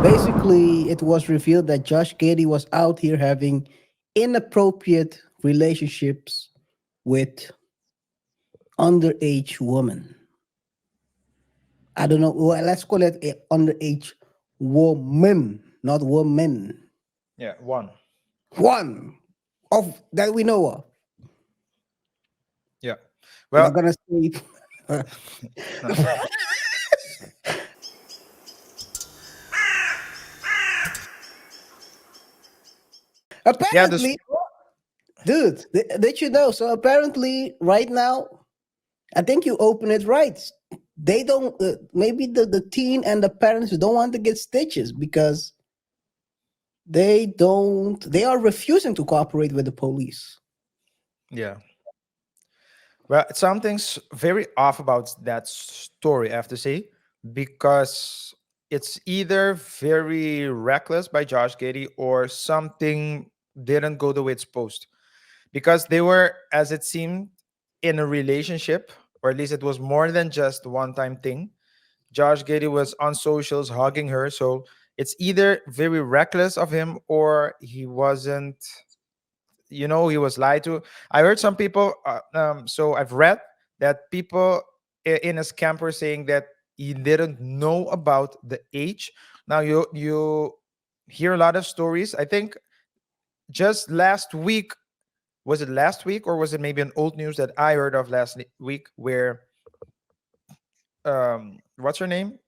Basically, it was revealed that Josh Giddey was out here having inappropriate relationships with underage women. I don't know. Well, let's call it a underage woman, not woman. Yeah, one. One of that we know of. Yeah. I'm not Well, gonna say. no. Yeah, this. Apparently, dude, did you know? So apparently, right now, I think you open it right. They don't. Maybe the teen and the parents don't want to get stitches because they don't. They are refusing to cooperate with the police. Yeah. Well, something's very off about that story, I have to say, because it's either very reckless by Josh Gady or something didn't go the way it's supposed. Because they were, as it seemed, in a relationship, or at least it was more than just one time thing. Josh Gady was on socials hugging her, so it's either very reckless of him or he wasn't, he was lied to. I heard some people, so I've read that people in his camp were saying that he didn't know about the age. Now you hear a lot of stories. I think just last week, was it last week or was it maybe an old news that I heard of last week, where what's her name,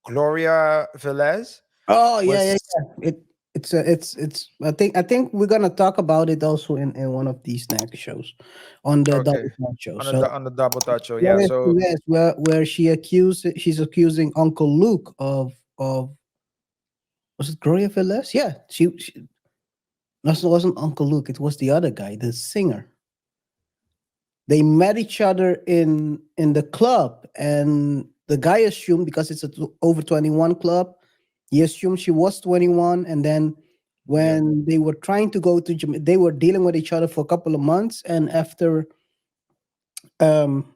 Gloria Velez Oh yeah, yeah, was. yeah. It's. I think we're gonna talk about it also in one of these next shows, on the Okay, double talk show. on So on the double touch show, yeah. Gloria So Perez, where she's accusing Uncle Luke of was it Gloria Velez? Yeah, she no, it wasn't Uncle Luke. It was the other guy, the singer. They met each other in the club, and the guy assumed because it's a over 21 club, he assumed she was 21, and then yeah, when they were trying to go to they were dealing with each other for a couple of months, and um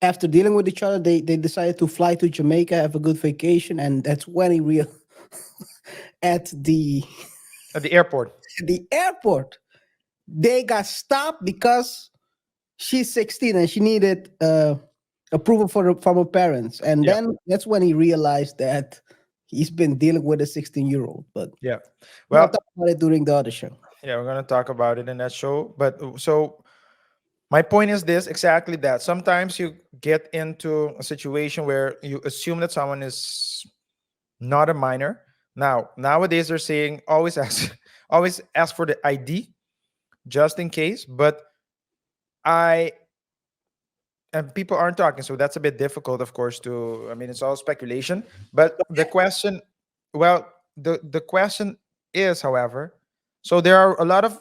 after dealing with each other, they decided to fly to Jamaica, have a good vacation, and that's when he real at at the airport. the airport they got stopped because she's 16 and she needed approval from her parents. And Yeah, then that's when he realized that he's been dealing with a 16-year-old. But yeah. we're gonna Well, talk about it during the other show. yeah, we're gonna talk about it in that show. But so my point is this, exactly that. Sometimes you get into a situation where you assume that someone is not a minor. Now, nowadays they're saying always ask always ask for the ID just in case. But I and people aren't talking, so that's a bit difficult, of course. To I mean, it's all speculation. But the question, well, the question is, however, so there are a lot of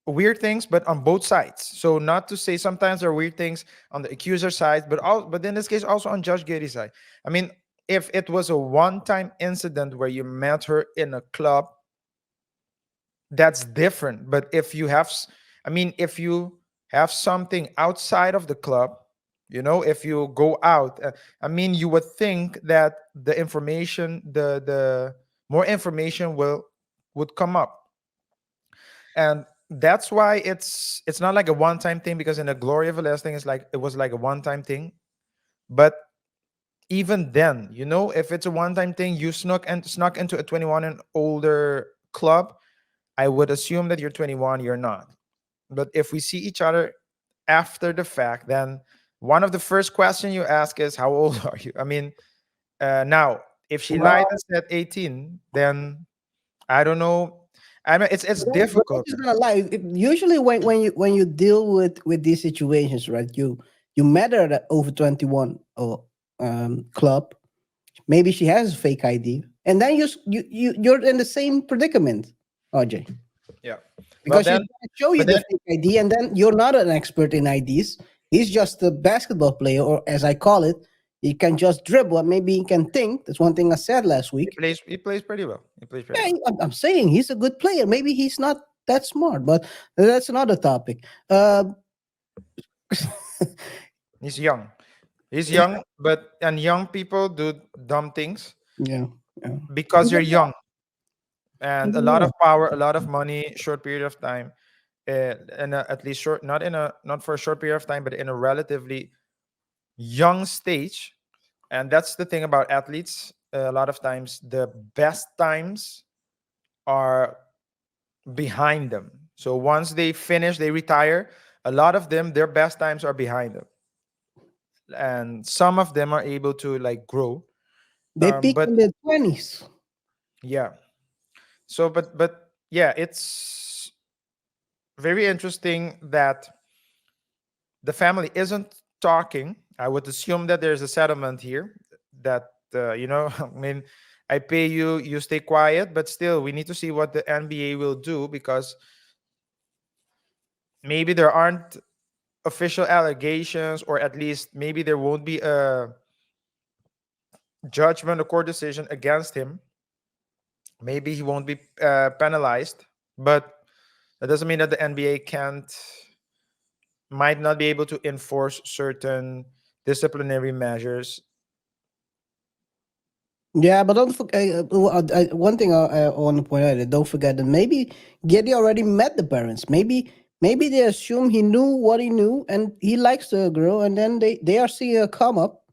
weird things, but on both sides. So not to say sometimes there are weird things on the accuser side, but in this case also on Judge Gary's side. I mean, if it was a one-time incident where you met her in a club, that's different. But if you have, I mean, if you have something outside of the club, if you go out, I mean, you would think that the information, the more information would come up. And that's why it's not like a one-time thing, because in the Glory of Velez thing, it was like a one-time thing. But even then, if it's a one-time thing, you snuck into a 21 and older club, I would assume that you're 21, you're not. But if we see each other after the fact, then one of the first question you ask is, how old are you? I mean, now, if she lied Well, and said 18, then I don't know. I mean, it's but I'm difficult. just gonna lie. Usually, when you deal with these situations, right? You met her at over 21 or club. Maybe she has a fake ID, and then you're in the same predicament, RJ. Yeah. Well, Because he's then, going to show you but the then, fake ID, and then you're not an expert in IDs. He's just a basketball player, or as I call it, he can just dribble. And maybe he can think. That's one thing I said last he week. plays he plays pretty well. He plays pretty Yeah, well. I'm saying he's a good player. Maybe he's not that smart, but that's another topic. He's young. He's young, but and young people do dumb things. Yeah. Yeah. because you're Even young and a even lot more. of power, a lot of money, short period of time, and at least short, not for a short period of time, but in a relatively young stage. And that's the thing about athletes. A lot of times, the best times are behind them. So once they finish, they retire. A lot of them, their best times are behind them, and some of them are able to like grow. They peak But in their 20s. yeah, so but yeah, it's very interesting that the family isn't talking. I would assume that there's a settlement here that I mean, I pay you, you stay quiet, but still, we need to see what the NBA will do because maybe there aren't official allegations, or at least maybe there won't be a judgment or court decision against him. Maybe he won't be penalized, but that doesn't mean that the NBA can't might not be able to enforce certain disciplinary measures. Yeah, but don't forget one thing I want to point out. Is don't forget that maybe Giddey already met the parents. Maybe they assume he knew what he knew, and he likes the girl, and then they are seeing a come up.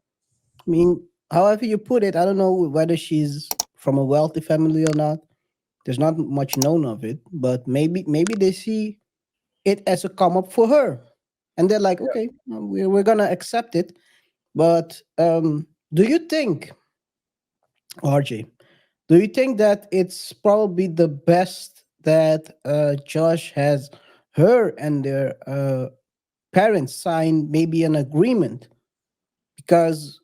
I mean, however you put it, I don't know whether she's from a wealthy family or not. There's not much known of it, but maybe they see it as a come up for her, and they're like, okay, we're gonna accept it. But do you think, RJ? Do you think that it's probably the best that Josh has her and their parents sign maybe an agreement? Because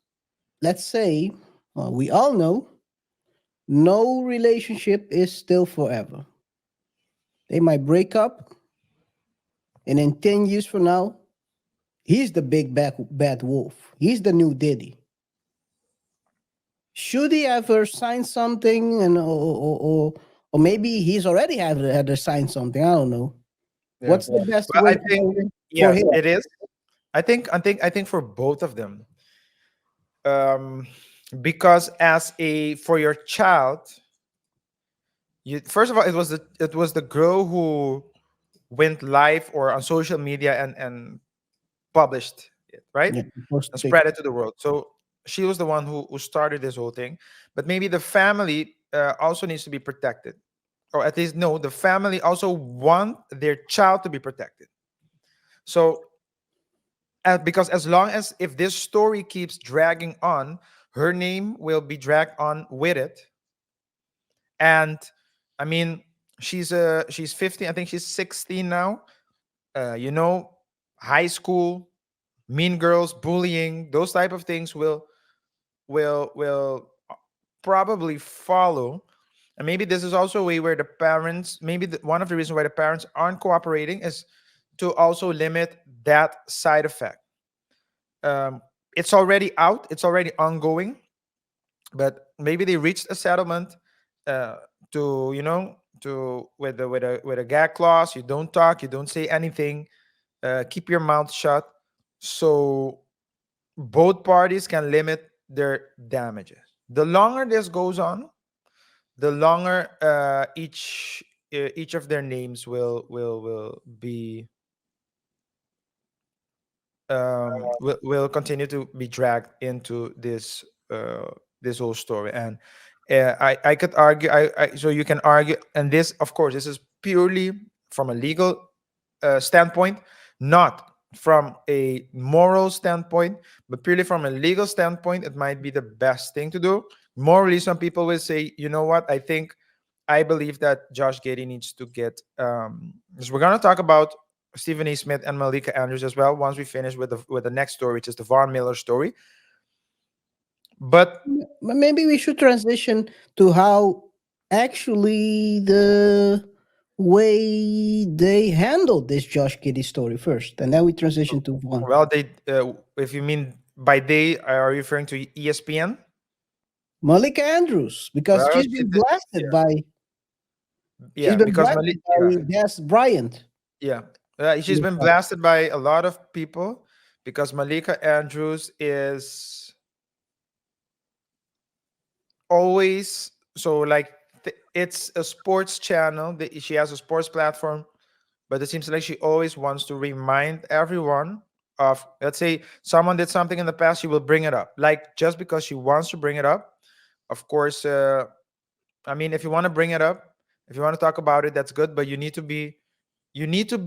let's say, we all know no relationship is still forever. They might break up, and in 10 years from now, he's the big bad wolf. He's the new Diddy. Should he ever sign something, and or maybe he's already had to sign something? I don't know. Yeah. What's the best Well, way I think for yes, him? it is. I think for both of them, um, because as a for your child, you first of all, it was the girl who went live or on social media and published it, right, Yeah, first and pick. spread it to the world. So she was the one who started this whole thing. But maybe the family also needs to be protected, or at least no, the family also want their child to be protected. So because as long as if this story keeps dragging on, her name will be dragged on with it. And I mean, she's 15, I think she's 16 now. You know, high school, mean girls, bullying, those type of things will probably follow. And maybe this is also a way where the parents, maybe one of the reasons why the parents aren't cooperating is to also limit that side effect. um, it's already out, it's already ongoing, but maybe they reached a settlement, uh, to to with a gag clause. You don't talk, you don't say anything, keep your mouth shut, so both parties can limit their damages. The longer this goes on, the longer each of their names will be will continue to be dragged into this whole story. And I could argue, so you can argue, and this, of course, this is purely from a legal standpoint, not from a moral standpoint, but purely from a legal standpoint, it might be the best thing to do. Morally, some people will say, you know what, I believe that Josh Giddey needs to get. Because we're gonna talk about Stephen A. Smith and Malika Andrews as well once we finish with the next story, which is the Von Miller story. But Maybe we should transition to how actually the way they handled this Josh Giddey story first, and then we transition to one. well, if you mean by they, are you referring to ESPN? Malika Andrews, because Well, she did, she's yeah, been because blasted by Des Bryant. Yeah, she's been blasted by a lot of people because Malika Andrews is always so like it's a sports channel. She has a sports platform, but it seems like she always wants to remind everyone of, let's say someone did something in the past, she will bring it up, like just because she wants to bring it up. Of course, I mean, if you want to bring it up, if you want to talk about it, that's good, but you need to be you need to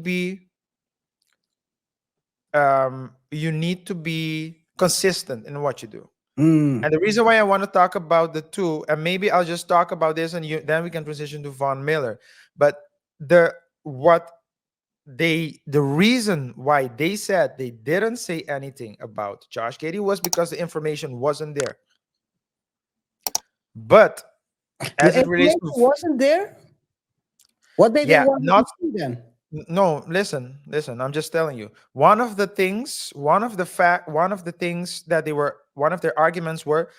be consistent in what you do. Mm. And the reason why I want to talk about the two, and maybe I'll just talk about this, and then we can transition to Von Miller. But the what the reason why they said they didn't say anything about Josh Giddey was because the information wasn't there. But The as it relates information to, wasn't there. What did they yeah, want to not see then? no, listen, I'm just telling you. One of the things that they were, one of their arguments were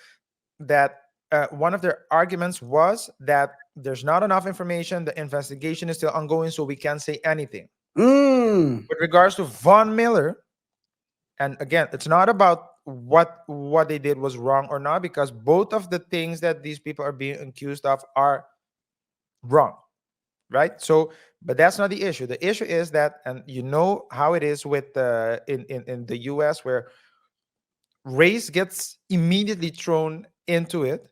that one of their arguments was that there's not enough information, the investigation is still ongoing, so we can't say anything. Mm. With regards to Von Miller, and again, it's not about what they did was wrong or not, because both of the things that these people are being accused of are wrong, right? So, but that's not the issue. The issue is that, and you know how it is with in the US, where race gets immediately thrown into it.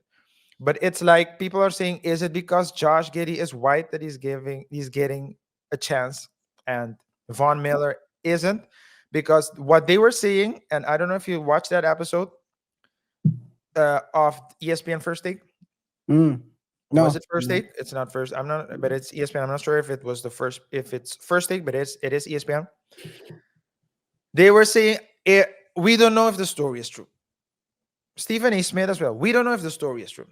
But it's like people are saying, is it because Josh Giddey is white that he's getting a chance, and Von Miller isn't? Because what they were saying, and I don't know if you watched that episode of ESPN First Take. Mm. Was No. it First No. Take? It's not first. I'm not, but it's ESPN. I'm not sure if it was the first, if it's First Take, but it is ESPN. They were saying we don't know if the story is true. Stephen A. Smith as well. We don't know if the story is true.